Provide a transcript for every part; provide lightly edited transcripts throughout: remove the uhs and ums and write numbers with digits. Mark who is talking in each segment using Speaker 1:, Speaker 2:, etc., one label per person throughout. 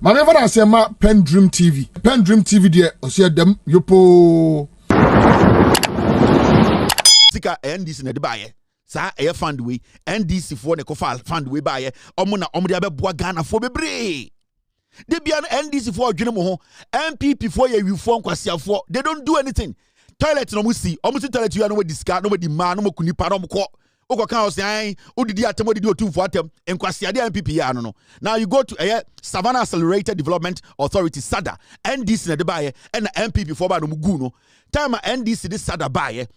Speaker 1: Manever I say ma PENDREAM TV. PENDREAM TV there, osia dem yopo.
Speaker 2: Sika NDC na de baye. Sa eye fund we NDC for ne ko fund we baye. Omo na omo de abeboa Ghana for bebre. They be an NDC for adwene mo ho. NPP for ye wifo nkwasiafo. They don't do anything. Toilet no mo si. Omo si toilet you no mo discard, no mo di ma, no mo kunipa, no mo ko. Okoka house ai odidi atem odidi otum for atem enkwasiade NPP ya no. Now you go to Savannah Accelerated Development Authority SADA. NDC na de baye and NPP for ba no mugu no. Time NDC this SADA baye.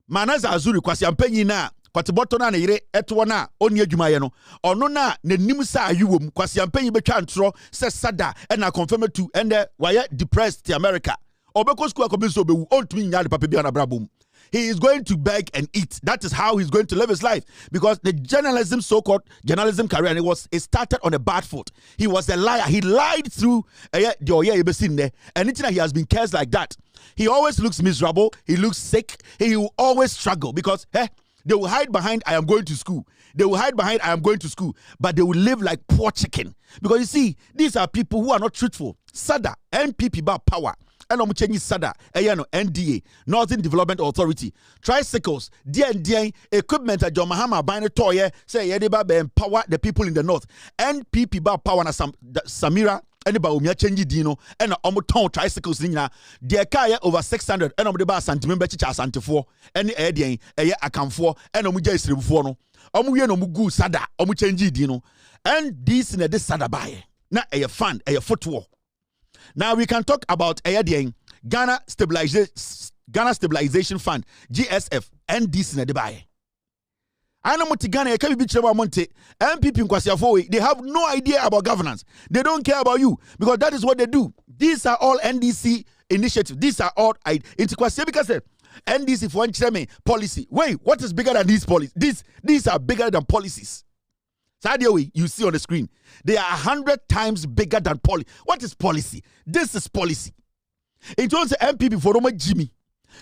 Speaker 2: Manasseh azuri kwasi ampanyi na kwateboto na yire eto na oni adwumaye no ono na nanim sa ayuwom kwasi ampanyi betwa ntro se SADA and na confirm to and why depressed the America obeko school akobiso bewu ontumi nya de papa bia na brabom. He is going to beg and eat. That is how he's going to live his life. Because the journalism, so-called journalism career, and it started on a bad foot. He was a liar. He lied through the anything that he has been cursed like that. He always looks miserable. He looks sick. He will always struggle because they will hide behind, I am going to school. They will hide behind, I am going to school. But they will live like poor chicken. Because you see, these are people who are not truthful. SADA, NPP, about power. And I'm changing SADA, NDA, Northern Development Authority, tricycles, DND, equipment at John Mahama buying a toy, say Yediba empower the people in the north. NPP ba power na Samira, anybody umya change dino, and omoton tricycles nina, their car over 600, and omdeba santimember chicha santifo, any edian, akamfo, and omuja is rebufono, omuye no mugu SADA, omu change dino, and this in a SADA buy, na a fund, a footwall. Now we can talk about Ghana Stabilization Fund, GSF, and this in the Dubai. I know Ghana, NPP, they have no idea about governance. They don't care about you because that is what they do. These are all NDC initiatives. These are all because NDC for one policy. Wait, what is bigger than these policies? These are bigger than policies. Way you see on the screen, they are 100 times bigger than policy. What is policy? This is policy. It was the NPP for Roma Jimmy.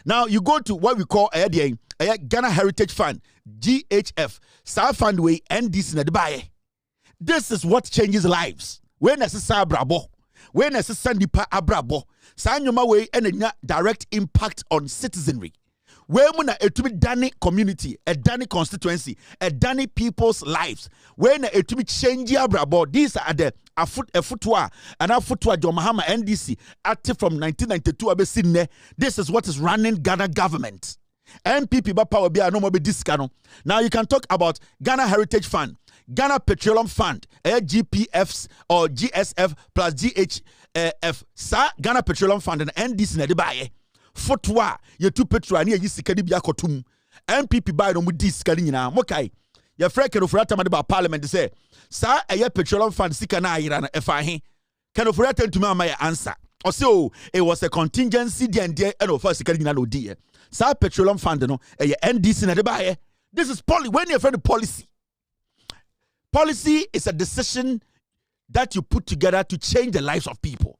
Speaker 2: Now you go to what we call a Ghana Heritage Fund, GHF, South Fund Way, and this in the Dubai. This is what changes lives. When necessary brabo, when necessary abrabo, Sanyoma way and a direct impact on citizenry. Where muna etumi dani community, a dani constituency, a dani people's lives. When etumi change abrabo, these are the a footwa and a footwa John Mahama NDC active from 1992 abesine. This is what is running Ghana government. NPP ba power be no more be discano. Now you can talk about Ghana Heritage Fund, Ghana Petroleum Fund, GPFs or GSF plus GHF. Sa Ghana Petroleum Fund and NDC na de baye. Footwa ye two petrol ni sika di bia kotum NPP buy no mu di sika nyina mokai ye freke no furata made ba parliament say sa eye petroleum fund sika na ayira na efa he can of furata ntumi ama ye answer or say oh it was a contingency there and no for sika nyina no di sa petroleum fund no eye NDC na de buy. This is when you friend policy is a decision that you put together to change the lives of people.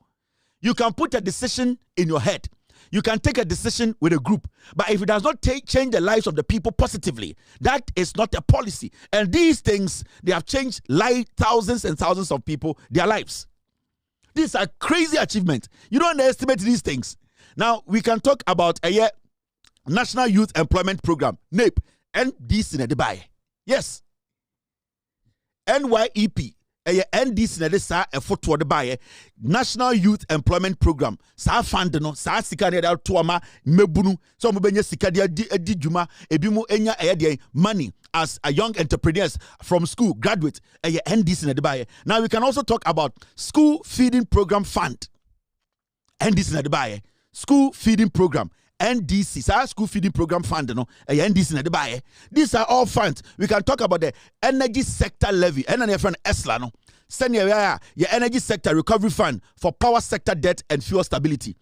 Speaker 2: You can put a decision in your head. You can take a decision with a group, but if it does not change the lives of the people positively, that is not a policy. And these things, they have changed thousands and thousands of people, their lives. These are crazy achievements. You don't underestimate these things. Now, we can talk about a National Youth Employment Program, NAPE, and this in Dubai. Yes. NYEP. NDC na de sa effort de baye National Youth Employment Program sa fund no sa sika ne da to ama mebunu so mo benye sika de adi djuma ebi mo enya de money as a young entrepreneurs from school graduate NDC na de baye. Now we can also talk about School Feeding Program Fund, NDC na de baye. School Feeding Program NDC, School Feeding Program Fund, no, NDC na de baye. These are all funds. We can talk about the energy sector levy, and then friend ESLA, no. Send your energy sector recovery fund for power sector debt and fuel stability.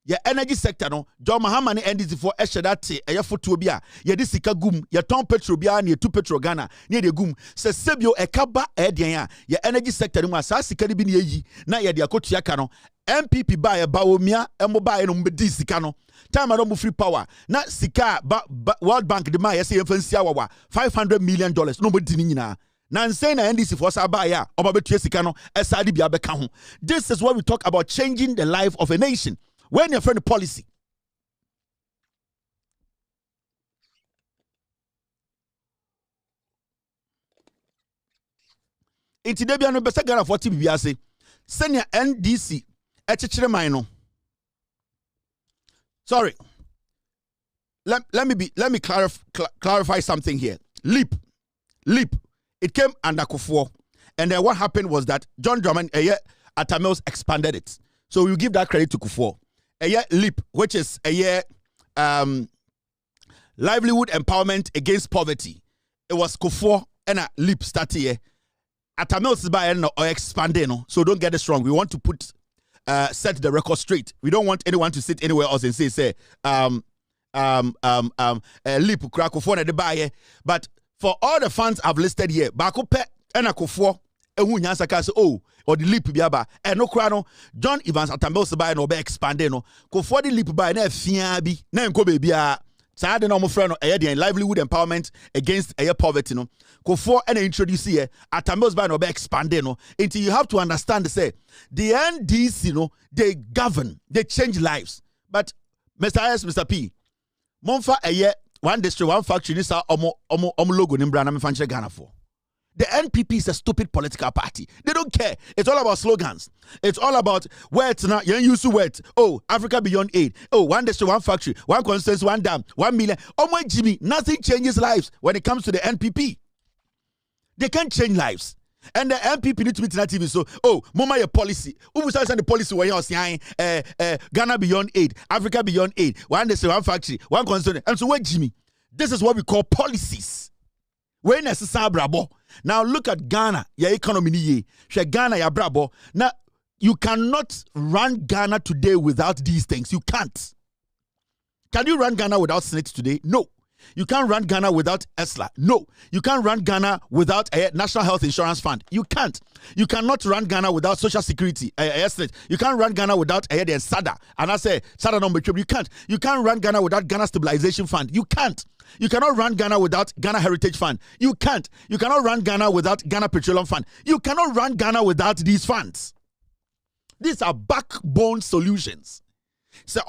Speaker 2: Your energy sector, no, John Mahama ni NDC for Eshadati, a Yafutubia, Yadisika gum, your Tom Petrobia, near 2 Petro Ghana, near the gum, says Sebio, a Kaba, Edian, your energy sector, Sasi Caribbean Yeji, na Yadia Kotiakano, NPP buy a Bawomia, and mobile no Medisicano. Time I don't free power. Na sika World Bank the Maya say $500 million. Nobody nina. Nansen na NDC for Sabaya, Obabetu sika no, esadi bia beka ho. This is what we talk about changing the life of a nation. When you're friend policy. Inti de bia no besa Ghana 40 bibia se. Senior NDC echechire man no. Sorry. Let me clarify something here. Leap. It came under Akufo. And then what happened was that John Drummond, Atamils expanded it. So you give that credit to Akufo. Leap, which is livelihood empowerment against poverty. It was Akufo and a Leap started here. Atamils is by or expanding. So don't get this wrong. We want to set the record straight. We don't want anyone to sit anywhere else and say Leap Akufo na de buy. But for all the funds I've listed here, Bakope and Akufo, or the Leap biaba, and no crano, John Evans Atamils by no be expanding. Kufo the Leap by na fiabi, na nko baby. Sad no more friend no livelihood empowerment against poverty no. Kufo and introduce here Atamils by no be expanding no. Until you have to understand say the NDC no they govern, they change lives. But Mr. P, Monfa one district, one factory, this are logo nimbra na me Ghana for. The NPP is a stupid political party. They don't care. It's all about slogans. It's all about words now. You use words. Oh, Africa beyond aid. Oh, one district, one factory, one consensus, one dam, 1 million. Oh my Jimmy, nothing changes lives when it comes to the NPP. They can't change lives. And the NPP need to be to that TV. So, oh, mama your policy. Who send the policy where you're saying Ghana beyond aid, Africa beyond aid, one district, one factory, one consensus. And so what Jimmy? This is what we call policies. When necessary brabo. Now look at Ghana, your economy ni ye. Ghana ya brabo. Now you cannot run Ghana today without these things. You can't. Can you run Ghana without Senate today? No. You can't run Ghana without ESLA. No. You can't run Ghana without a National Health Insurance Fund. You can't. You cannot run Ghana without Social Security. You can't run Ghana without SADA. And I say SADA number 2. You can't. You can't run Ghana without Ghana Stabilization Fund. You can't. You cannot run Ghana without Ghana Heritage Fund. You can't. You cannot run Ghana without Ghana Petroleum Fund. You cannot run Ghana without these funds. These are backbone solutions. So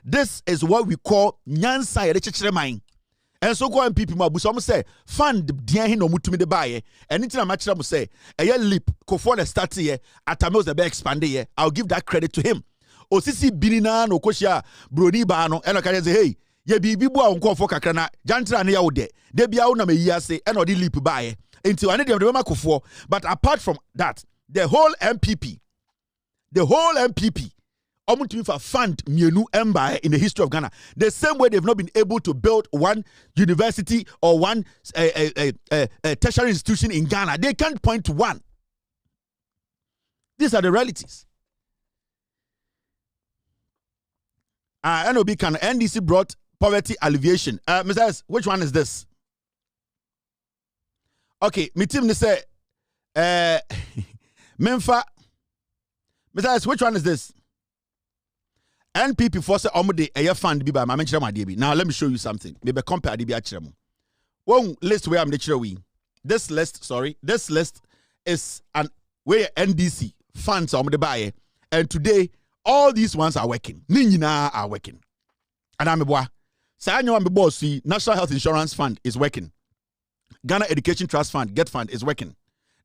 Speaker 2: this is what we call nyansa yere mine. And so go NPP ma buso say fund dia he no mutumi de baye. Anything I'm actually say Leap Kofo the start here Atamils the be expand here. I'll give that credit to him. Osisi binina no koshia broni ba no eno ka say hey ye bibi bu a nkofo kakra na jantra na ya wo de bia wo na me yi ase eno de Leap baye. Until I need them to be Kofo. But apart from that, the whole NPP for fund mienu embaye in the history of Ghana. The same way they've not been able to build one university or one tertiary institution in Ghana. They can't point to one. These are the realities. NOB can NDC brought poverty alleviation. Mr. S, which one is this? Okay, my team say Memfa. Mr. S, which one is this? NPP for say omode eye fund bi ba ma menchire ma bi. Now let me show you something. Maybe compare the bi achire mo. One list where I'm the chire we. This list is an where NDC funds omode buy. And today all these ones are working. Ni nyina are working. And I'm boy. Say anyo am boss see National Health Insurance Fund is working. Ghana Education Trust Fund, Get Fund is working.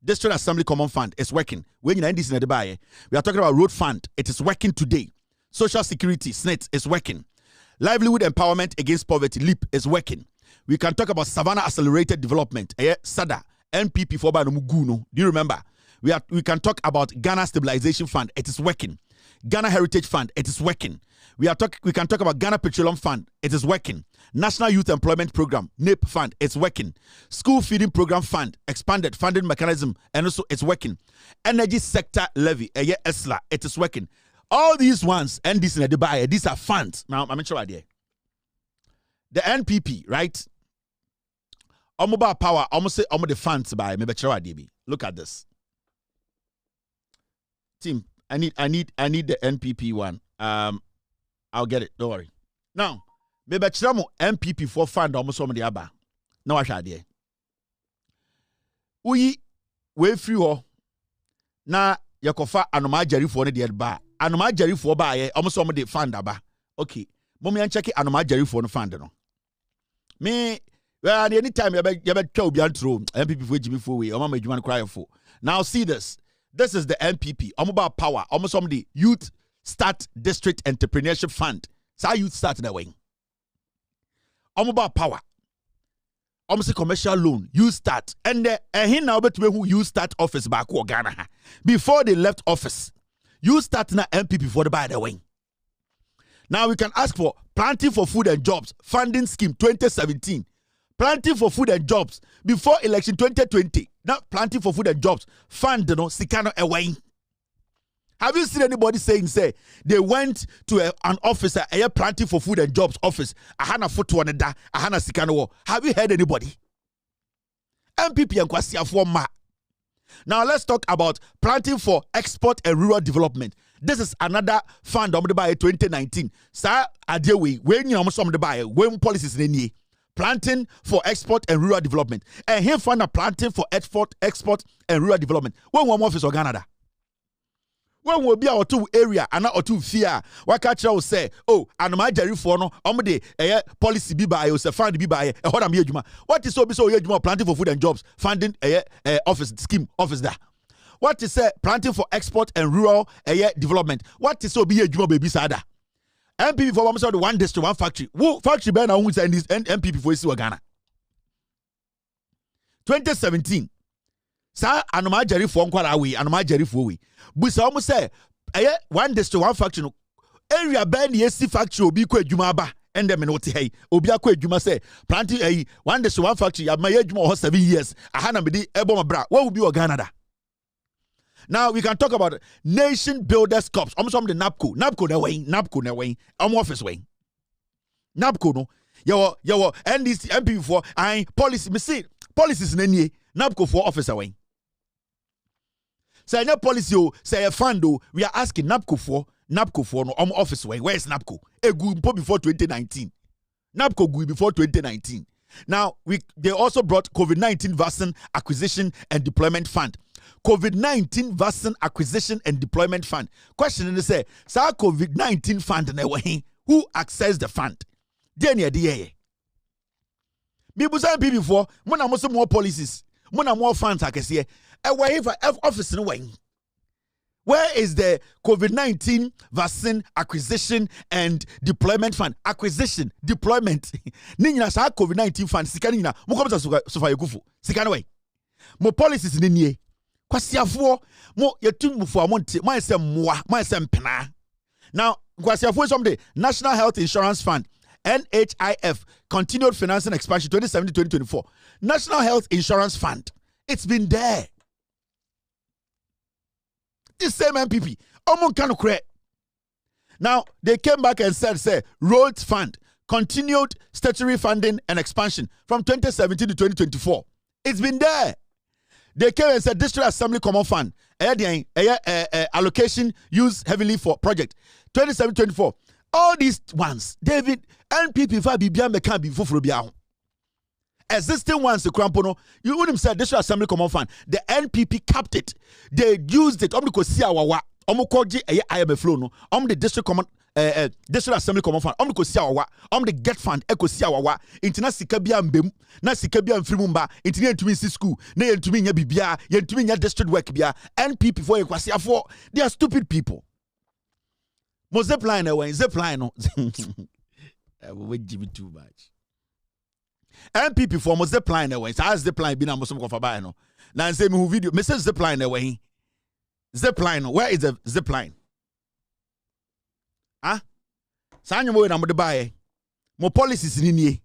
Speaker 2: District Assembly Common Fund is working. When you NDC in the buy, we are talking about Road Fund. It is working today. Social Security, SNET, is working. Livelihood Empowerment Against Poverty, LEAP, is working. We can talk about Savannah Accelerated Development, SADA, NPP for Muguno. Do you remember? We can talk about Ghana Stabilization Fund. It is working. Ghana Heritage Fund. It is working. We can talk about Ghana Petroleum Fund. It is working. National Youth Employment Program, NAP Fund. It's working. School Feeding Program Fund, expanded funding mechanism, and also it's working. Energy Sector Levy, ESLA. It is working. All these ones, and this in the buyer, these are funds. Now, I'm sure idea. The NPP, right? Mobile power, almost say the funds by maybe sure idea. Look at this. Team, I need the NPP one. I'll get it. Don't worry. Now, maybe NPP for fund almost some of the other. na wa hwade uyi we free ho na yakofa anoma ajarifo ne de ba anoma ajarifo ba ye omo so omo de fund aba okay mom yan check anoma ajarifo no fund no me well anytime you be twa obi antro NPP for ejimi for we omo ma ejuma no cry for now see this is the NPP omo ba power omo so omo de youth start district entrepreneurship fund sa youth start that way omo ba power almost commercial loan, you start. And he now bet who you start office back or Ghana. Before they left office, you start na NPP for the by the way. Now we can ask for planting for food and jobs, funding scheme 2017. Planting for food and jobs before election 2020. Now planting for food and jobs, fund no sikano away. Have you seen anybody saying, say, they went to an officer, a planting for food and jobs office, ahana foot one da, ahana sikano? Have you heard anybody? NPP and Kwasia for ma. Now let's talk about planting for export and rural development. This is another fund of the buy 2019. Sir, adewe, when you almost the buy, when policies in any planting for export and rural development. And here fund a planting for export and rural development. When one office or Canada. When we be our two area and not two fear, what catch will say, oh, and my jerry for no, policy be by us, a fund be by a hot amijuma. What is so yejuma planting for food and jobs, funding office scheme office there? What is planting for export and rural development? What is so be yejuma baby sada? NPP for almost one district, one factory. Who factory banner who's in this NPP for Isi Ghana? 2017. Sa anoma jerry for nkwara we anoma jerry for we busa omo say one district one factory no area ban the AC factory obi ko adwuma ba ende me no te hey obi akọ adwuma say planting one district one factory ya my adwuma ho 7 years aha na me di ebo mabra what will be Ghana. Now we can talk about nation builders corps almost from the NAPCO na way am office way NAPCO no your NDC MP for policy me see policies na nie NAPCO for office away. Say no policy say a fund we are asking NAPCO for no office way. Where is NAPCO? Egu before 2019. NAPCO grew before 2019. Now they also brought COVID-19 vaccine acquisition and deployment fund. COVID-19 vaccine acquisition and deployment fund. Question is say, COVID-19 fund na who access the fund? Me busa before, mona mo more policies, mona more funds akese. Office no way. Where is the COVID-19 vaccine acquisition and deployment fund? Acquisition, deployment. Ninyina sa COVID-19 fund sikani nyina mo komisa Sophia Akufo. Sikani way. Mo policies ni nie. Kwasiafo mo yetum mufo amonte, mo ese moa, mo ese mpena. Now, kwasiafo is from the National Health Insurance Fund. NHIF, Continued Financing Expansion 2017-2024. National Health Insurance Fund. It's been there. This same NPP. Now, they came back and said, Roads Fund, Continued Statutory Funding and Expansion from 2017 to 2024. It's been there. They came and said, District Assembly Common Fund, allocation used heavily for project 2017-24. All these ones, David, NPP for Bibia Mekan before Frobia. Existing ones, the Crampono, you wouldn't say District Assembly Common Fund. The NPP capped it. They used it. Omukoji IMF flow no. The District Common District Assembly Common Fund. The Get Fund. Eko siawawa. Intina sikabia mbem. Na sikabia mfrimumba. Intina yentumi si school. Na yentumi nya bibia. Yentumi nya district work bia. NPP for yekwasi afo. They are stupid people. Mo zipline away, zipline no. We give it too much. NPP for mo zipline away. So as zipline be na mo some kofa no. Na say me who video. Me say zipline away. Zipline. Where is the zipline? Huh? Sanyo mo na mo de buy. Mo policies ni nie.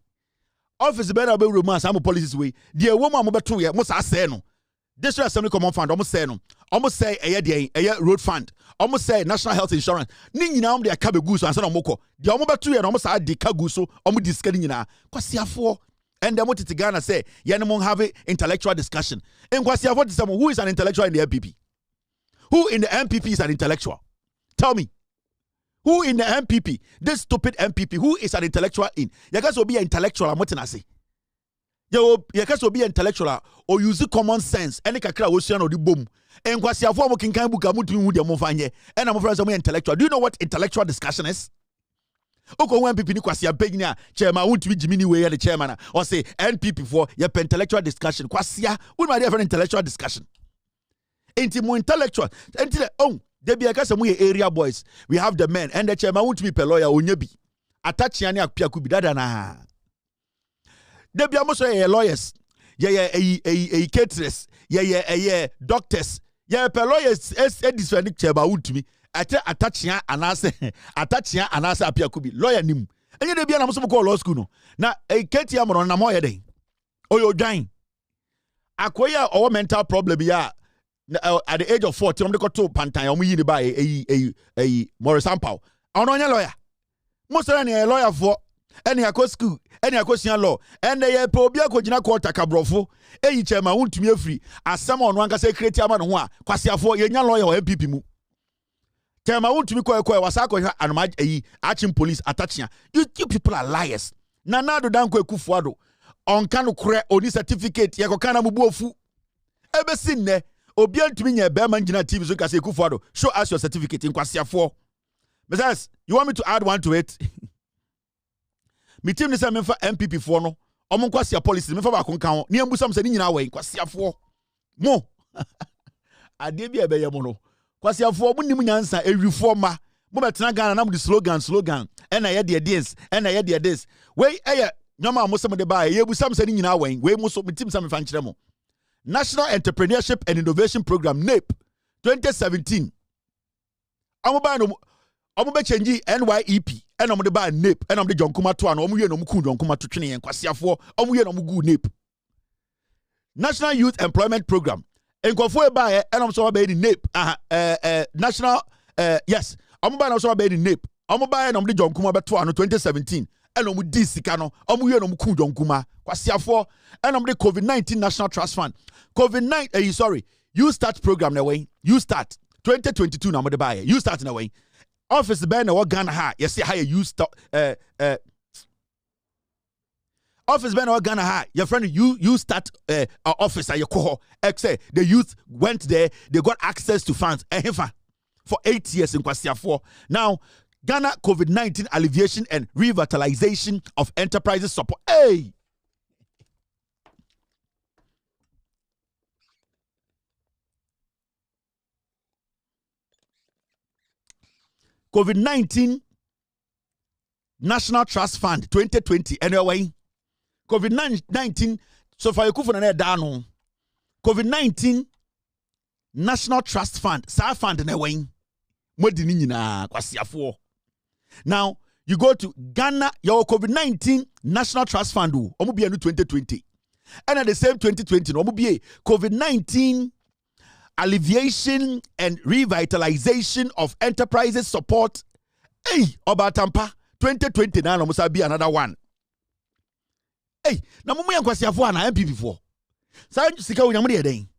Speaker 2: Office better be romance. Mo policies way. The woman mo beto ye. Mo sa say no. District Assembly Common Fund, almost say no. Almost say a road fund. Almost say national health insurance. Ninyi na de akabe guso ansa na moko. De omo beto ye na almost say de ka guso. Omo discarding na. Kwasiafo. And the moti Ghana say ye no have intellectual discussion. And kwasiafo to someone who is an intellectual in the NPP. Who in the NPP is an intellectual? Tell me. Who in the NPP? This stupid NPP. Who is an intellectual in? You guys will be an intellectual. I'm what I say. You can be intellectual or use common sense. Any kakra ocean or the boom. And kwasiafo mo kinkan book amutu hu de mo fanye. And am friends intellectual. Do you know what intellectual discussion is? Oko when people ni kwasia begina chairman won't be Jimmy way the chairman or say NPP for your intellectual discussion. Kwasia, we might have an intellectual discussion. Ain't more intellectual. Until there be a case of area boys. We have the men and the chairman won't be per lawyer onyebi. Atachiani akpiaku bidadana. There be almost lawyers. A caterers. Doctors. Per lawyers this one chairman won't be. Attachia anase apiakubi lawyer nim enye de bia na mo call law school no na keti amro na mo yede oyo dwan akoya or mental problem ya at the age of 40 am de ko to pantan am yi ni ba Morris Sampao ono nya lawyer mo sere na lawyer for ene akọ school ene akọ law ene ye pe obi akogina court akabrofo eyi chairman wontumi afiri asem ono anka se create ama no ho a kwasiafo ye nya lawyer o MPP mu Tema won't be quite wasako and arching police attaching. You people are liars. Nanado danko Akufo on kanu kre oni certificate yako kana mubuofu. Ebe sinne obian to me bearman jina TV so kase Akufo show us your certificate in kwasiafo. Besides, you want me to add one to it? Me team ni say me fa MPP for no. Omo kwasia police me fa ba kon kan ni ambusam se ni nyina we kwasiafo. Mo. Ade bi ebe ye mo no. Kwasiafo mu nim nyansa ewifo ma mo betena Ghana na mo di slogan ena ye de dance ena ye de this we eye nyoma mo sem de ba ye busam se ni nyina wen we mo so metim sam fa nkire mo National Entrepreneurship and Innovation Program NEP 2017 amo ba no amo be change NYEP ena mo de ba NEP ena mo de jonkuma to an omo ye no mo ku jonkuma to twene yen kwasiafo omo ye no mo gu NEP National Youth Employment Program Enkofo e ba enom so ba di NEP national yes omo ba na so ba di NEP omo ba enom de jonkuma beto ano 2017 enom di sika no omo ye enom ku jonkuma kwasiafo enom de COVID-19 National Trust Fund COVID-19 sorry you start program na way you start 2022 na mo de ba you start na way office be na wo Ghana ha yes say how you start Office Ben or Ghana High, your friend, you start office at your cohort. Say the youth went there, they got access to funds for 8 years in Kwasiafo. Now, Ghana COVID-19 alleviation and revitalization of enterprises support. Hey! COVID-19 National Trust Fund 2020 anyway. COVID-19 Sophia Akufo na down COVID-19 National Trust Fund sa fund na wen modi ni nyina kwasiafo. Now you go to Ghana your COVID-19 National Trust Fund omo bia no 2020 and at the same 2020 no omo bia COVID-19 alleviation and revitalization of enterprises support obatampa 2020 na no musa be another one. Hey, na mumu ya kwasiafo na MPP for. Sa sika wonyamu de den.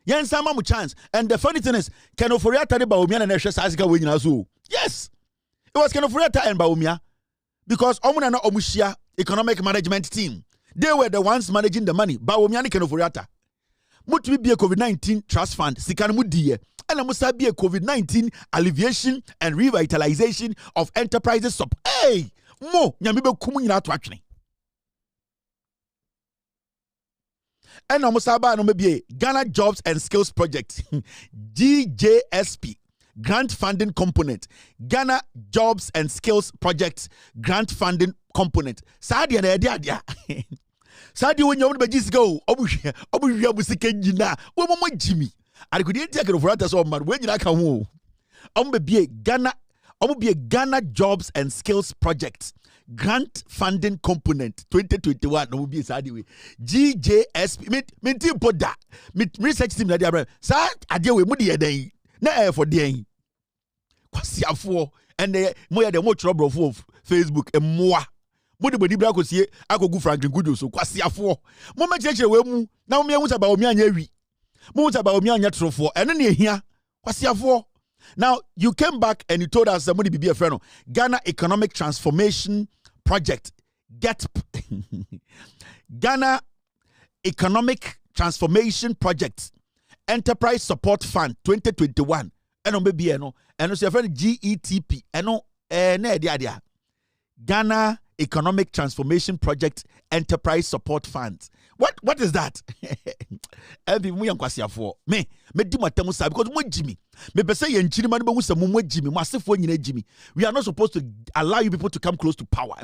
Speaker 2: Yen sama mu chance and the funny thing is Kenoforiata de Baumia na hwe sa sika wonyina so. Yes. It was Kenoforiata and Baumia because omuna na omuhia economic management team. They were the ones managing the money. Baumia ni Kenoforiata. Mutu bi COVID-19 trust fund sika no mu die. And musa be COVID-19 alleviation and revitalization of enterprises support. Hey, mo nyame be kumu nyina to atwene. And Musaba no maybe Ghana Jobs and Skills Project GJSP grant funding component Ghana Jobs and Skills Project grant funding component Sadia na dia Sadia when you be go obuhia busika nyina wo mo jimi ari kudi enti akero for so man we nyina ka ho be Ghana Jobs and Skills Project grant funding component 2021 no be sad way GJSP me team poda me research team na dia sa ade we mu de den na for den kwasiafo and mo ya de mo trouble of Facebook emmoa mo de bodi bra kosie akogu Franklin Kujo so kwasiafo mo ma chechire we mu na mo me hu ba omi anya wi mo hu ba omi anya trofo eno na ehia kwasiafo. Now, you came back and you told us somebody be a friend. Ghana Economic Transformation Project, Ghana Economic Transformation Project Enterprise Support Fund 2021. Eno maybe eno so your friend GETP eno na dia Ghana Economic Transformation Project Enterprise Support Fund. What is that? Every mu yankwasiafo me di matem sa because mo jimi me pese ye nchiri ma no be wusam mo jimi mo asefo nyina jimi. We are not supposed to allow you people to come close to power.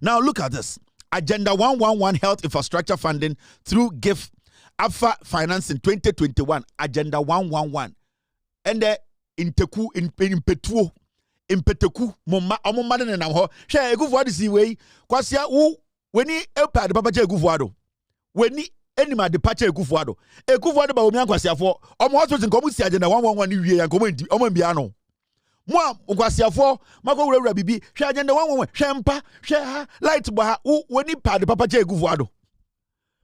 Speaker 2: Now look at this. Agenda 111 Health Infrastructure Funding through GIF AFA Financing 2021. Agenda 111. And the inteku in petuo impeteku moma omomade ne nam ho hwe Akufo ade si wei kwasia wo weni epa de papa che Akufo ado weni enima de pacha Akufo ado ba omi ankwasiafo omo hoto tin komu si agenda 111 ni wie yan komu ndi omo mbia no mo ankwasiafo mako wura bibi hwe agenda 111 hwe mpa hwe ha light bo ha wo weni pa de papa che Akufo ado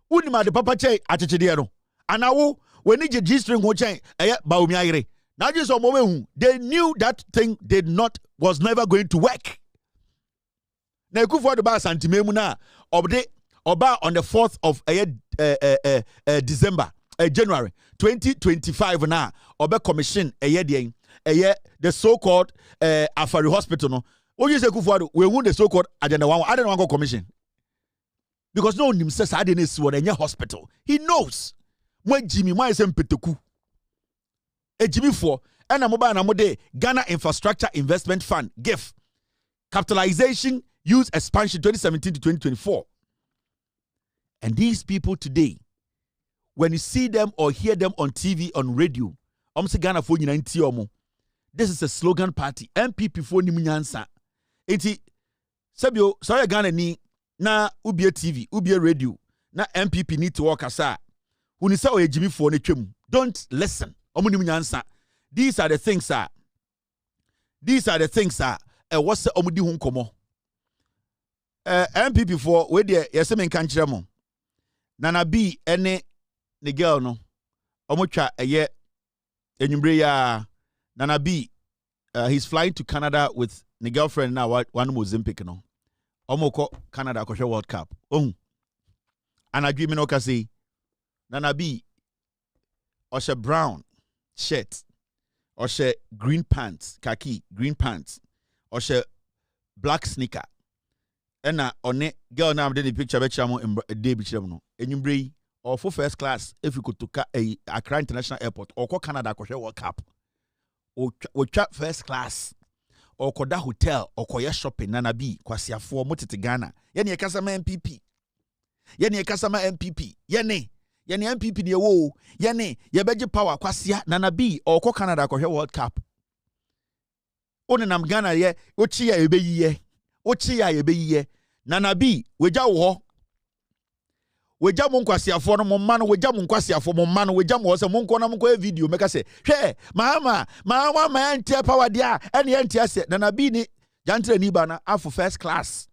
Speaker 2: woni ma de papa che achechede no ana wo weni je G string ho chen eye ba omi ayire. Now just a moment, they knew that thing was never going to work. Now Akufo the bar santimemu na oba on the 4th of December, January 2025 na oba commission the so-called Afari Hospital no. What you say Akufo we won the so-called agenda 1. I don't want to commission because no him says I didn't see what any hospital. He knows when Jimmy my sempeteku. Ejimifo ena mobile na mode Ghana Infrastructure Investment Fund GIF Capitalization Use Expansion 2017 to 2024. And these people today, when you see them or hear them on TV, on radio, say Ghana for you 90 omo. This is a slogan party. NPP for ni munyansa. Enti sabio sorry Ghana ni na ubie TV, ubie radio, na NPP need to work asa. Unisa o ejimifo ne twem. Don't listen. These are the things what's the omudi hun komo MPP for we there yese men kan kire mo Nana B ene the girl no omotwa eye enwumbre ya Nana B he's flying to Canada with the girlfriend now one Mozambique no omoko Canada ko World Cup anadwi me no ka say Nana B Osha brown shirt, or she green pants, khaki green pants, or she black sneaker. And na on it girl now did the picture bet you a day bicham no. And you bring or for first class if you could to Accra International Airport or ko Canada ko World Cup. Or chat first class or koda hotel or koya shopping nana bi kwasia for motete Ghana. Yene e kasama NPP. Yene e kasama NPP. Yene NPP de wo yene ye beje power kwasia nana bi or ko Canada ko World Cup. One nam Ghana ye ochi ya ebeyiye. Ochi ya ebeyiye. Nana bi weja wo weja mo nkwasiafo no mo ma no weja mo nkwasiafo mo ma no weja mo se mo nko na mo ko video meka se hwe mama ma antia power dia ene antia se Nana bi ni jantre ni ba na afo first class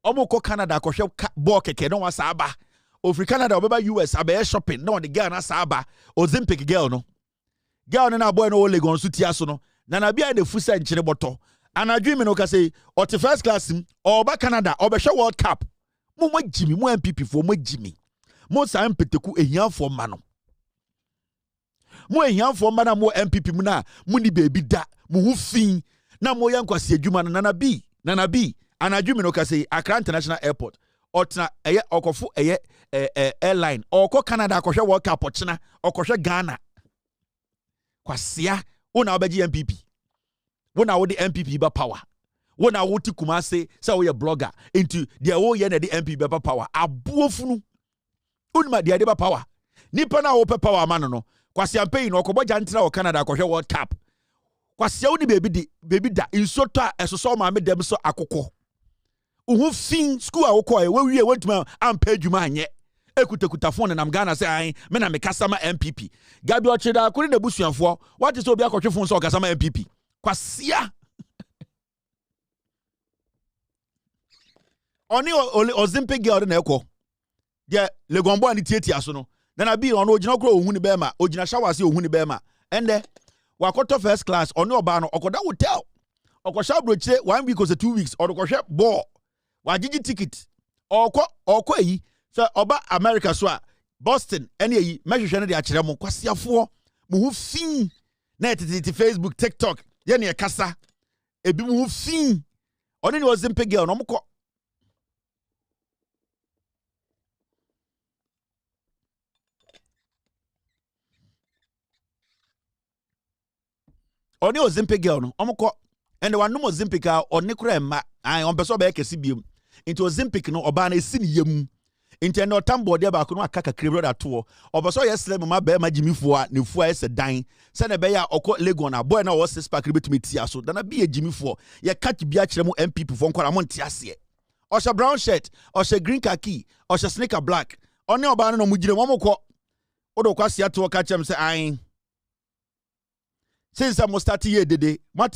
Speaker 2: omo ko Canada ko hwe ball keke no wasa aba ofri Canada obeba US abaye shopping no the girl na sa aba Olympic girl no na boy no Legon so tia so no Nana bi de fusa nchire boto anadwi me no ka say o te first class or ba Canada or be World Cup mo Jimmy mo MPP for mo Jimmy mo sa mpeteku ehianfo ma no mo ehianfo ma na mo MPP mu na mo ni baby da mo hu fin na mo yankwase adwuma no Nana bi anadwi me no ka say Accra International Airport otna eye okofo eye airline okọ Canada akọhwe World Cup ochina okọhwe Ghana kwasia wona obeji MPP wona wo the MPP ba power wona wo ti Kumase say wo ye blogger into dia wo ye na the MPP ba power abuofunu unma dia de ba power nipa na wo pe power man no kwasia pay no okọbọja ntina wo Canada akọhwe World Cup kwasia wo ni baby da insoto a esoso ma me dem so akokọ uhu fin school a wokọ we wie wantuma ampa adwuma anye ekutakuta phone nam Ghana say ai me na me kasama MPP gabi ochida akuri na busuanfo what is obi akọtwe phone so kasama MPP kwasia oni Olympic girl na ekọ de Legombo ani tietia so no na bi ono ogina kro ohun ni bema ogina shower se ohun ni bema ende wakoto first class oni oba no okoda hotel okosha broche 1 week or 2 weeks or okoshe ball wajiji ticket ɔkɔ yi so oba America so a Boston any yi mehwehwe no de akyerɛ mo kwasiafo mo hu fin na tete Facebook TikTok ye ne kasa ebi mo hu fin oni ne Ozempic girl no mokɔ oni Ozempic girl no omokɔ and the one no Ozempic a oni kura emma an on person be kesi biom into Ozempic no oba na esi ne yam into no tambo de ba ko no akaka krebro da to oboso ye slam ma be ma jimifo a ne fu a ese dan se na be ya okɔ Legon na boy na wo 6 pack betumi tia so da na be ye jimifo ye catch bi a kyerɛ mu NPP fo nkora mo ntia se o she brown shirt o she green khaki o she sneaker black oni oba no mu gire mo mokɔ o do kwase ato ka kyerɛ m se an since I'm starting here dede man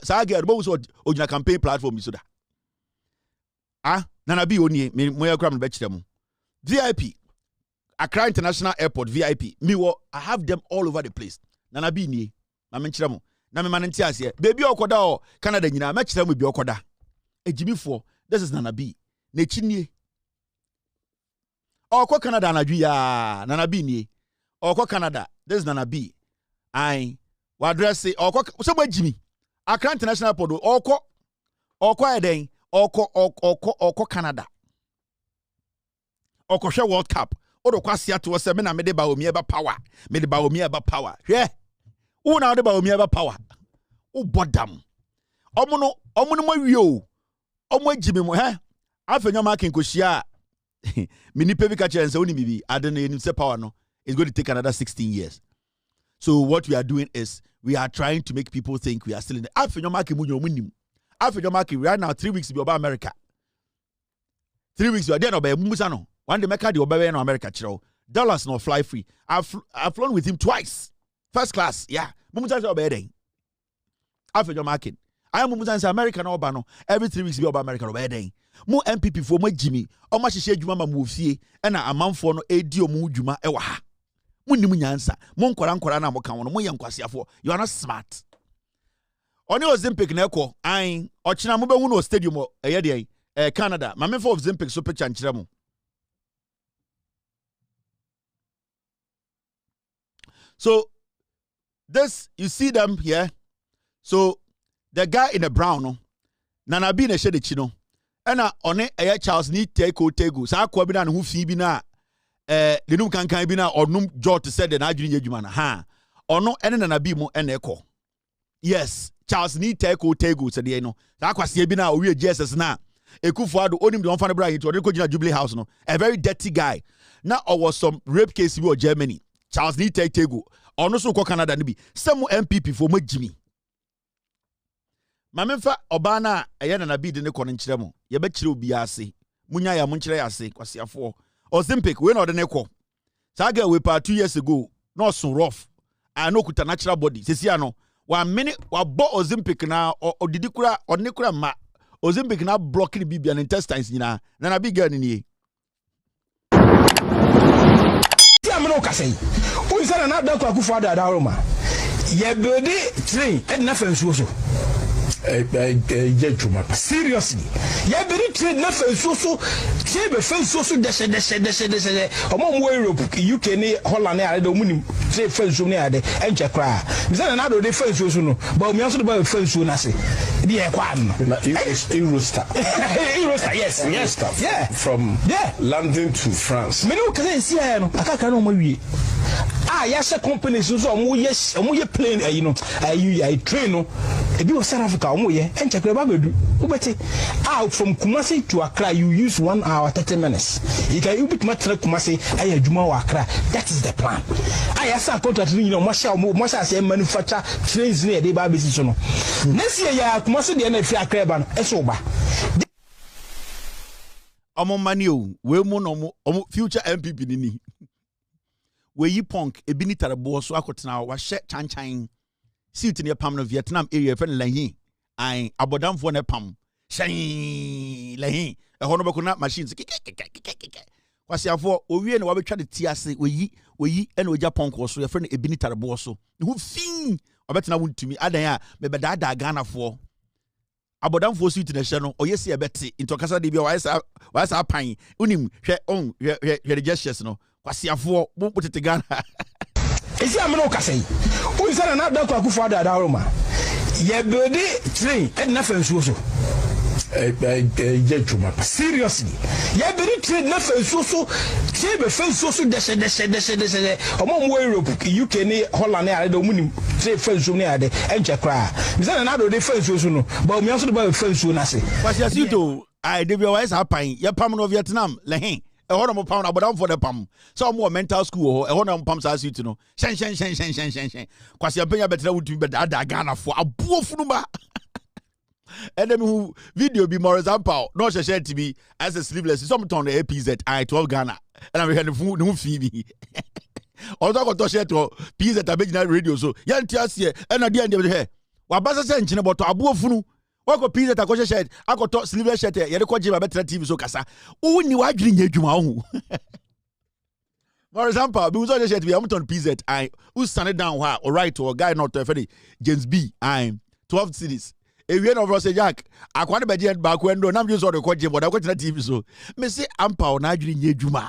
Speaker 2: sa get bo so ojina campaign platform so da nana bi oni me mo yakra me be kyerɛ mu VIP Accra International Airport VIP I have them all over the place nana bi nie na me kyerɛ mu na me man nti ase baby okoda o Canada nyina me kyerɛ mu bi okoda ejimifo this is nana bi na chinie okɔ Canada na dwi ya nana bi nie okɔ Canada this is nana bi address so Jimmy Accra International Airport okɔ eden okɔ Canada okɔ hwe World Cup odo kwase ato se me na me de ba omi eba power hwe wo na de ba omi eba power wo bodam omo no mawie o omo Jimmy mo afenyo ma kenkohia me nipa bi ka kire nse oni bibi ade no enim se power no is going to take another 16 years. So what we are doing is we are trying to make people think we are still in the Afenyo market right now 3 weeks be about America. 3 weeks we are there no be mumusano. One day make the obey in America chiro. Dollars no fly free. I've flown with him twice. First class, yeah. Mumusa obey then. Afenyo market. I am mumusa America no ba no. Every 3 weeks be about America obey then. Mo NPP for mo Jimmy. O ma hihye adwuma ma mo fie. E na amanfo no edi o mo dwuma e wa ha. Munimu nyansa mo nkora na mo kan wono mo ye nkwasiafo you are not smart oni Ozempic na ekɔ ɔkyena mo behu no stadium ɛyɛ de Canada ma me for Ozempic so picture nkyerɛ mo so this you see them here so the guy in the brown no nana bi na hye de chi no ɛna ɔne ɛyɛ Charles ni tego saa akɔ bi na ne ho fi bi na the num kankan bi na onum George said na adwene adwuma na ono ene na bi mu ene ekɔ yes Charles ni tego said no that kwase bi na owie GSS na Akufo ado onim de onfa ne bra hit ode ko gina Jubilee House no a very dirty guy na was some rape case bi o Germany Charles ni tego ono so ko Canada ne bi some NPP for mo Jimmy mamemfa oba na eye na bi de ne kɔ ne nkyerɛ mo ye be kyerɛ obi ase munya ya mo nkyerɛ ya ase kwasiafo Ozempic we no de ne kɔ saga we pa 2 years ago no so rough and no kuta natural body sesi ano 1 minute wa bo Ozempic na odidi kura odne kura ma Ozempic na block the bibia intestines nyina na big girl ni
Speaker 3: ti amno kasai o nsana na da kwa Akufo ada Roma ye build train e na fansuo so seriously ya beri trade na fansuo tie be fansuo so de omo Europe UK ni Holland ni ade omunim say fansuo ni ade enche kra misana na do de fansuo so no ba omi aso do ba fansuo na se di e kwa no
Speaker 4: Eurostar
Speaker 3: yes yeah
Speaker 4: from London to France
Speaker 3: me no kan see ya no akaka no mo wie yes companies so omo ye plane you know I train no e bi o South Africa omo ye enche kra ba bedu ubeti from Kumasi to Accra you use 1 hour 30 minutes you can you bit matter Kumasi ay adwuma wa Accra that is the plan yes contract ni mo sha say manufacture trains ni e dey ba besi so no next year ya Kumasi de na fi Accra ba no e so ba
Speaker 2: omo mani o we mu no omo future NPP ni we yi punk ebi ni tarebo so akotena wa hye chanchan suit ne pam no Vietnam area fe lahin abodamfo ne pam shan lahin e hono beko na machines kwasiafo owie ne wa betwa de ti ase we yi ene oja punk so ye fe no ebi ni tarebo so hu fin obetena wontumi adan a me bedada Ghana fo abodamfo suit na hye no oyesi ebete intokasa de bia wasa pan unim hwe gestures no kwasiafo botete Ghana
Speaker 3: esi ameno kasa yi unsa na da kwa Akufo ada Roma ye build train e na fansuo so seriously ye build train na fansuo so tie be fansuo so deshe omo Europe UK ni Holland ni ade omunim train fansuo ni ade enche kra unsa na do de fansuo so no ba omi so de ba fansuo na se
Speaker 2: kwasiasito ai de bia wasa pan ye pam no Vietnam lehin ehona mo pam abodam for the pam so mo mental school ho ehona mo pam sa suit no shen kwasi apenya betra wutumi be da Ghana fo abuofunu ba enemy who video be more example no share TV as a sleeveless some ton the APZ I 12 Ghana and I'm hearing no fee me although got to share to PZ abegina radio so yanti ase and ade ande he wa basa se nchine boto abuofunu wako pizza ta koshe shirt akoto sleeveless shirt ye de kwaje ba betra TV so kasa uni wadwiri nya adwuma ho for example be uzo shirt be amton pizza I who stand down wha or right or guy not to James B I 12 cities ewie no say Jack akwane beje ba ko endo nam just the kwaje but akotina TV so me say ampa na adwiri nya adwuma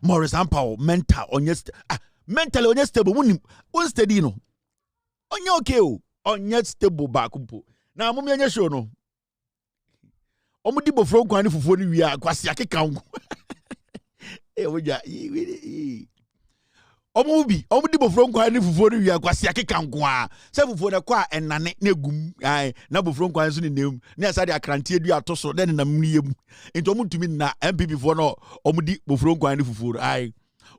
Speaker 2: Morris ampa mental mentally onye stable munim unsteady no onye okay o onye stable ba kumpo na mumye nye show no omudi bofro kwan ni fufuo ni wi akwase akeka nko oja omudi bofro kwan ni fufuo ni wi akwase akeka nko a se fufuo ne kwa enane na egum na bofro kwan so ni nem na asa de akrante adu atoso de na mniem ento omutumi na NPP fo no omudi bofro kwan ni fufuo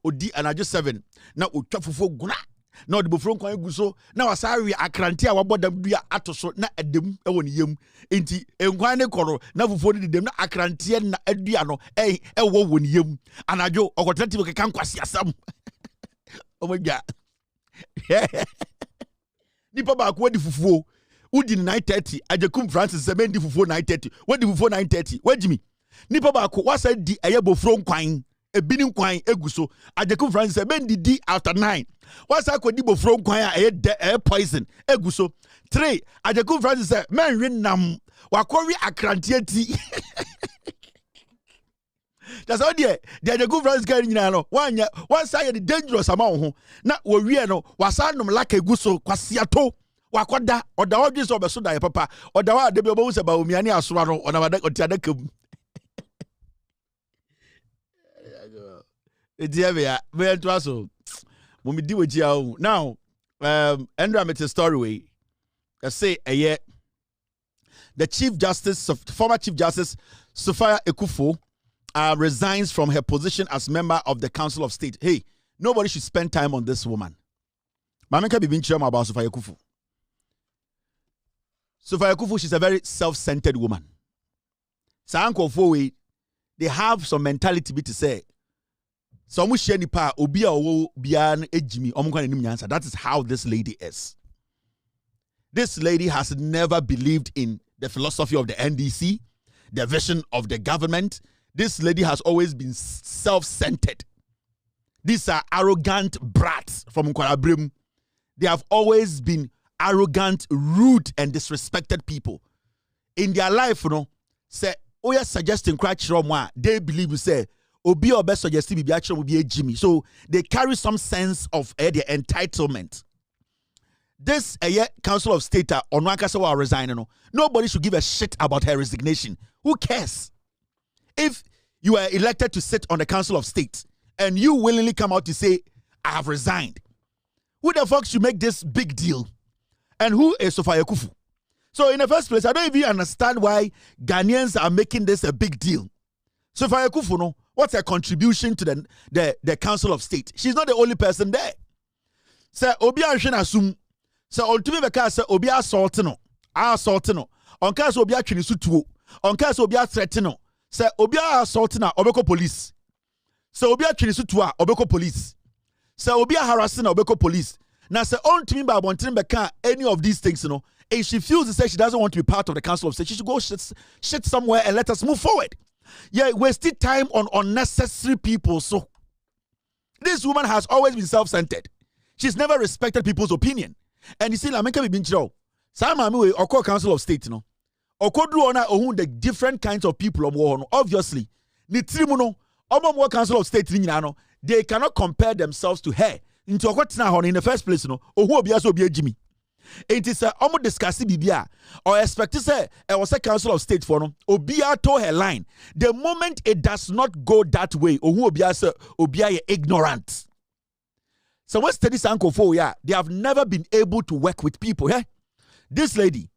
Speaker 2: odi anajo 7 na otwa fufuo guna na odi bofro kwan guso na wasawe akrante a wabodam dua atoso na edem ewo ne yem enti enkwan ne koro na fufuo ne dedem na akrante na adua no ewo wo ne yem anajo okotrati ke kan kwase asam omagya nipa ba ko di fufuo udi 9:30 ajekum Francis semendi fufuo 9:30 wadi fufuo 9:30 wajimi nipa ba ko wasa di eye bofro kwan ebini nkwan eguso ajekum Francis semendi di after 9 wasa akodi bofro nkwan a poison eguso 3 ajekum Francis say men winam wakori akrantie ti that's all there the ajekum Francis kan nyina no wasa ye the dangerous ama ho na wo wie no wasa nom laka eguso kwasiato wakoda oda odwi so obeso da ye papa oda wa de be obo se ba omiani asora no ona wada otiadakam Ediavia, where to us? Mumidi Wajia. Now, NPP it's a story way. I say a year. The former Chief Justice Sophia Akufo, resigns from her position as member of the Council of State. Hey, nobody should spend time on this woman. Mameka be chairman about Sophia Akufo. Sophia Akufo, she's a very self-centered woman. Sanko Fowe, they have some mentality to say. So that is how this lady is. This lady has never believed in the philosophy of the NDC, the vision of the government. This lady has always been self-centered. These are arrogant brats from Nkwalabrim. They have always been arrogant, rude, and disrespected people. In their life, say, oh, you're suggesting they believe you say, Obi or best suggest be actually will be a Jimmy. So they carry some sense of their entitlement. This Council of State on Wankasawa resigning. Nobody should give a shit about her resignation. Who cares? If you are elected to sit on the Council of State and you willingly come out to say, I have resigned, who the fuck should make this big deal? And who is Sophia Akufo? So in the first place, I don't even understand why Ghanaians are making this a big deal. Sophia Akufo, what's her contribution to the Council of State? She's not the only person there. Say obi ahwe na sum. Say ontumi beka say obi assault no. Onka say obi atwene sutuo. Onka say obi threaten no. Say obi assault na obeko police. Say obi atwene sutuo obeko police. Say obi harass na obeko police. Now say ontumi ba abontene beka any of these things if she feels to say she doesn't want to be part of the Council of State, she should go shit somewhere and let us move forward. Yeah, wasting time on unnecessary people. So this woman has always been self-centered. She's never respected people's opinion. And you see, Lameka be binchiro. Sama mi we oko Council of State Okodru ona ohun the different kinds of people obviously ni trimuno omo council of state ni nyina no they cannot compare themselves to her into okotena ho in the first place no ohun obi aso obi agimi it is omo discuss bibia or expect say e was a council of state for no obi to her line the moment it does not go that way ohun obi aso obi aye ignorant. So when studies Akufo, they have never been able to work with people. This lady,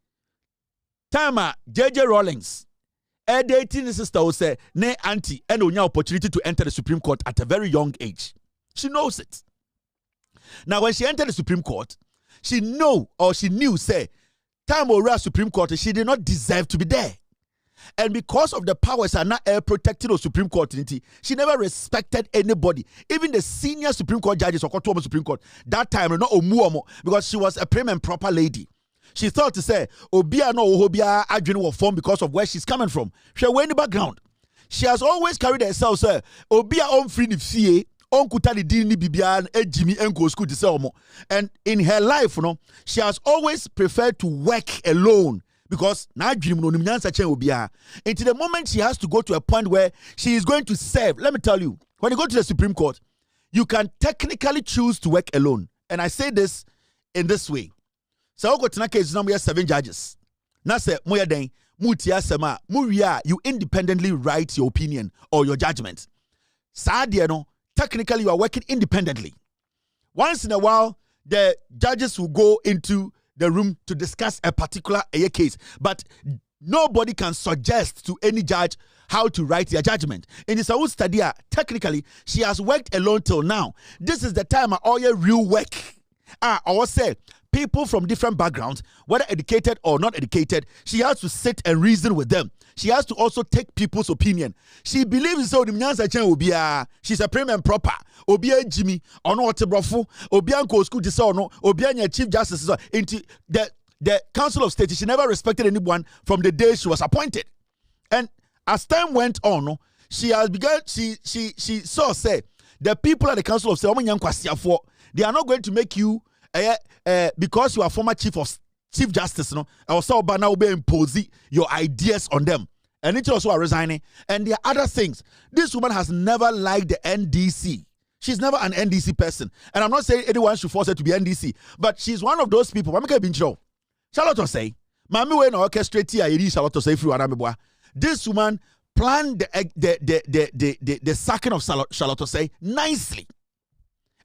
Speaker 2: Tama JJ Rawlings, a dating sister who say, ne auntie, and onya opportunity to enter the Supreme Court at a very young age. She knows it. Now, when she entered the Supreme Court, she knew, say, Tama Ora Supreme Court, she did not deserve to be there. And because of the powers are not protected or Supreme Court, she never respected anybody. Even the senior Supreme Court judges or Supreme Court, that time, not Omuomo, because she was a prim and proper lady. She thought to say, Obia no Obia Adrian form because of where she's coming from. She went in the background. She has always carried herself, sir. Obia on free the fee, on kutali dini bibian, Jimmy and go school to sell. And in her life, she has always preferred to work alone. Because now dream no until the moment she has to go to a point where she is going to serve. Let me tell you, when you go to the Supreme Court, you can technically choose to work alone. And I say this in this way. So go to na case we have 7 judges. Na say moya den mutia sema muria you independently write your opinion or your judgment. Sadia no technically you are working independently. Once in a while the judges will go into the room to discuss a particular case, but nobody can suggest to any judge how to write their judgment. In this own study, technically, she has worked alone till now. This is the time all your real work. I will say, people from different backgrounds, whether educated or not educated, she has to sit and reason with them. She has to also take people's opinion. She believes so. She's a prim and proper. Obia Jimmy, or no Brofu, Obianco school disorder, Obiania Chief Justice. Into the Council of State, she never respected anyone from the day she was appointed. And as time went on, she has begun, she saw say the people at the Council of State, they are not going to make you because you are former Chief Justice, also now be impose your ideas on them. And it's also resigning. And there are other things. This woman has never liked the NDC. She's never an NDC person. And I'm not saying anyone should force her to be NDC, but she's one of those people. Charlotte will say, Mami we no orchestrate here, Charlotte will say, this woman planned the sacking of Charlotte will say nicely.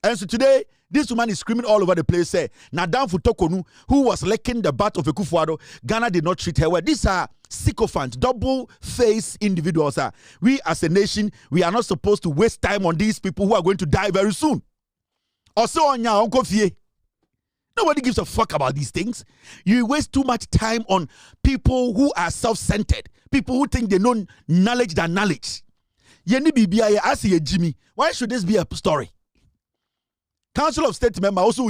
Speaker 2: And so today, this woman is screaming all over the place, say, Nadam Futokonu, who was licking the butt of Akufo, Ghana did not treat her well. These are sycophants, double-faced individuals. We as a nation, we are not supposed to waste time on these people who are going to die very soon. Also on your Uncle Fie. Nobody gives a fuck about these things. You waste too much time on people who are self-centered, people who think they know knowledge than knowledge. Yeni Bibia, I see Jimmy. Why should this be a story? Council of State member also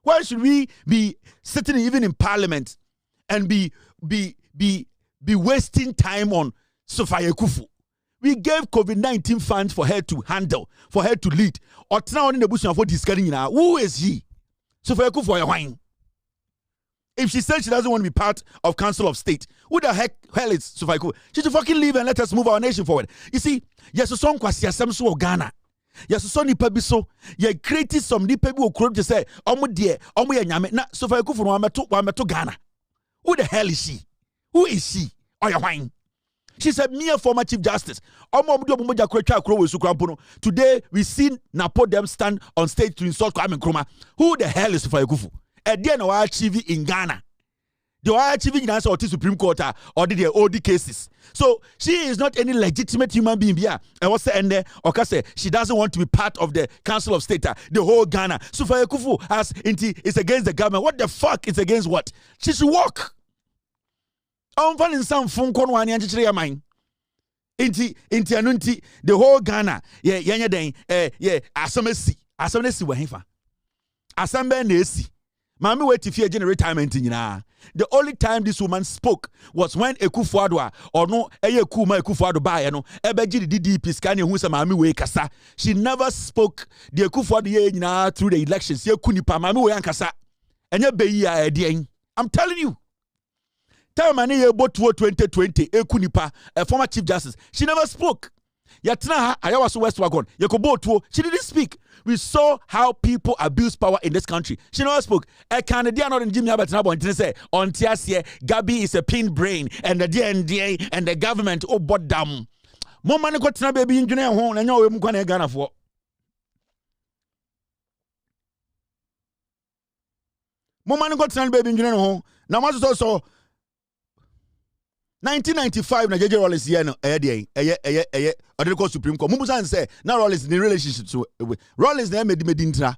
Speaker 2: why should we be sitting even in Parliament and be wasting time on Sophia Akufo? We gave COVID-19 funds for her to handle, for her to lead. Or now in the bush of what is getting now. Who is he? Sophia Akufo. If she says she doesn't want to be part of Council of State, who the hell is Sophia Akufo? She should fucking leave and let us move our nation forward. You see, yes, a song kwasi asemso of Ghana. Yes, so nipa bi so ye created some nipa bi okuro to say omo de omo ye nyame na Sophia Akufo no wa meto Ghana. Who the hell is she? Who is she? Oya wine. She's a mere former Chief Justice. Today we seen Napo them stand on stage to insult Kwame Nkrumah. Who the hell is Sophia Akufo? And then we achieve in Ghana. They are achieving in answer to Supreme Court or the OD cases. So she is not any legitimate human being here. And what's the end there? Okay, say she doesn't want to be part of the Council of State, the whole Ghana. Sophia Akufo is against the government. What the fuck is against what? She should walk. I'm finding some phone call one and your mind. Inti the whole Ghana. Asamesi wahifa. Asambe nesi. Mami wait if you generate retirement in the only time this woman spoke was when Akufo or no Kuma Akufo buy no ebeji the DDP scan who say mami we kasa. She never spoke the Akufo through the elections. Ye kunipa mami we ankasa. Enye beyi a I'm telling you. time ani ye botuo 2020 ekunipa a former chief justice, she never spoke. Yatna ayawaso West Wagon yekobotuo, she didn't speak. We saw how people abuse power in this country. She never spoke. A Canadian or in Jimmy Abatina Bontin say on Tiasie, Gabi is a pin brain and the DNDA and the government oh but damn. More money got to baby engineer home and you're going to Ghana for. More money got to baby engineer home. Now what's also 1995 na JJ Rollins here no Supreme Court. Mumusan say now Rollins in relationship with Rollins na made intra.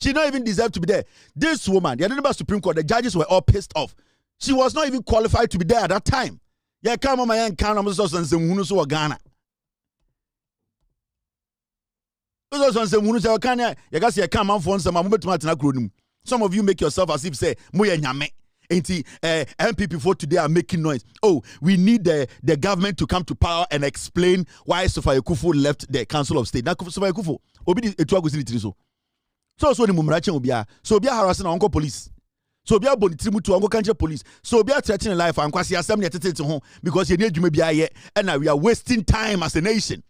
Speaker 2: She don't even deserve to be there. This woman, the other Supreme Court, the judges were all pissed off. She was not even qualified to be there at that time. Yeah, come on my yan kan am so nsem so Ghana. So nsem hunu so kan ya ga se kan man for nsem amobetuma atena kronum. Some of you make yourself as if say moye nyame. NPP for today are making noise. Oh, we need the government to come to power and explain why Sophia Akufo left the Council of State. Now, Sophia Akufo, obi etuago so ni mumrache obia. So obia harassing uncle police. So obia bonitimu to uncle country police. So obia threatening life and kwasi assembly atete home because you need to be here and now we are wasting time as a nation.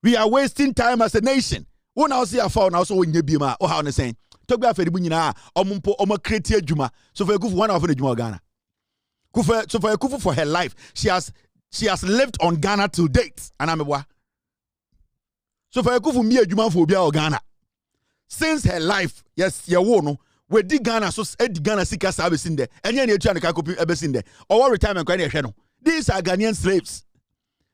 Speaker 2: We are wasting time as a nation. Who now see a phone now so when you be ma or how on saying. Togba fedi bunyina omumpo omo create adwuma so for Akufo one of the adwuma Ghana so for Akufo for her life she has lived on Ghana till date anamebwa so for Akufo mi adwuma for obia Ghana since her life yes ye wo no we di Ghana so edi Ghana sika sa be sinde enye na etua ne ka kopi ebe sinde or retirement kwa na ehwe no these are Ghanaian slaves.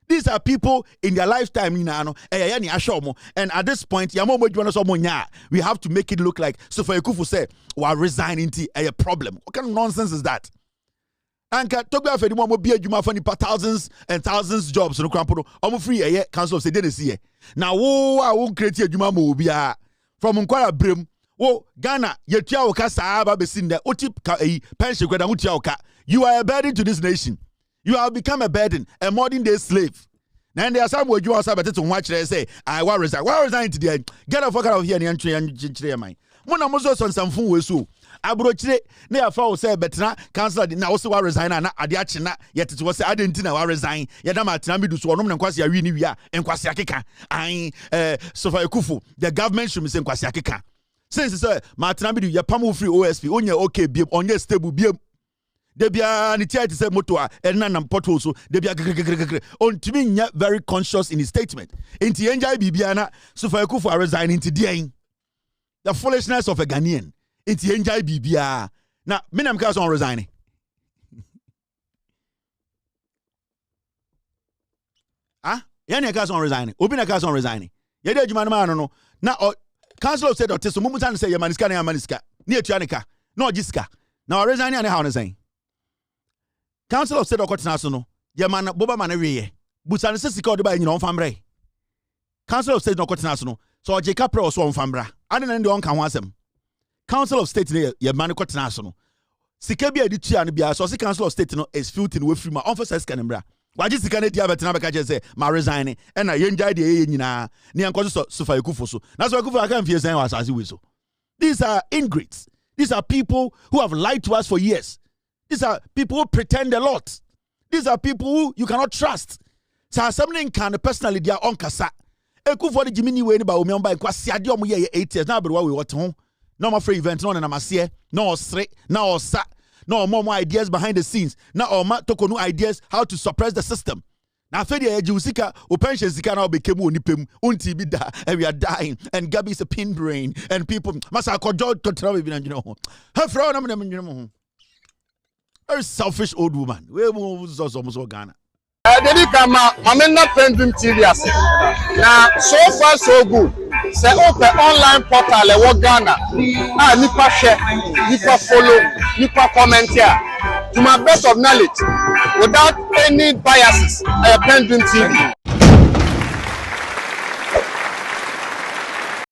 Speaker 2: These are people in their lifetime, and at this point, we have to make it look like Sophia Akufo said, we are resigning to a problem. What kind of nonsense is that? And thousands and thousands of jobs. Almost free Council of State. Now, I won't create a Juma Mobia from Unquara Brim. Oh, Ghana, Yetiaoka Saaba Besinda, Otip pension, you are a burden to this nation. You have become a burden, a modern day slave. Then there are some where you are said to watch they say, I will resign. Why resign today? Get a fuck out of here and entry and chinchilla mine. Mona Moses on some fool so. Abrochre, near fall say better council did now also resign and adiachina, yet it was I didn't know I resign. Yadama Tamidu Swanum and Kwasia Winia and Kwasiakika. I Sophia Akufo, the government should be saying Kwasiakika. Since sir, Martinamidu, your pamu free OSP, on your okay, be on your stable be. Debia Nitia to say motor and nan potho so Debia on to me very conscious in his statement. Inti enjai bibiana Sophia Akufo resigning to the foolishness of a Ghanaian. Inti enjai bibia. Now, minam cast on resigning. Ah, yani cast on resigning. Obina cast on resigning. Yede jumana no. Now, Council of State or Teso Mumutan say Yamaniska and Yamaniska near Tianica. No Jiska. Now resigning and how to say. Council of State or National, Yaman Boba Manere, Busan Sissika by your own family. Council of State no National, so Jacob Pro so on Fambra. I don't know can want them. Council of State near Yaman National. Sikabia Dichi and Bia, so the Council of State is filtering with my officers Canberra. Why just the Canadian Betanaka say, my resigning, and I enjoy the Yena, near Sophia Akufo. That's why I can't feel saying as you whistle. These are ingrates. These are people who have lied to us for years. These are people who pretend a lot. These are people who you cannot trust. So something can personally they are on kasa. Akufo the Jimmy way ba omi on ba kwa siade omo ye 8 years na be we what ho. No more free event no na masie, no osre, no osa, no more ideas behind the scenes. Now or ma toko no ideas how to suppress the system. Now fedi e jiusika o pension sika na became onipem unti bi da and we are dying and Gabi is a pin brain and people masa kojo to travel bi na ho. Her fro na me very selfish old woman. We almost Ghana.
Speaker 5: Dedi kama mamena PENDREAM TV ase. Na so far so good. Say open online portal e wo Ghana. Ah nipa share, nipa follow, nipa comment here. To my best of knowledge, without any biases, PENDREAM TV.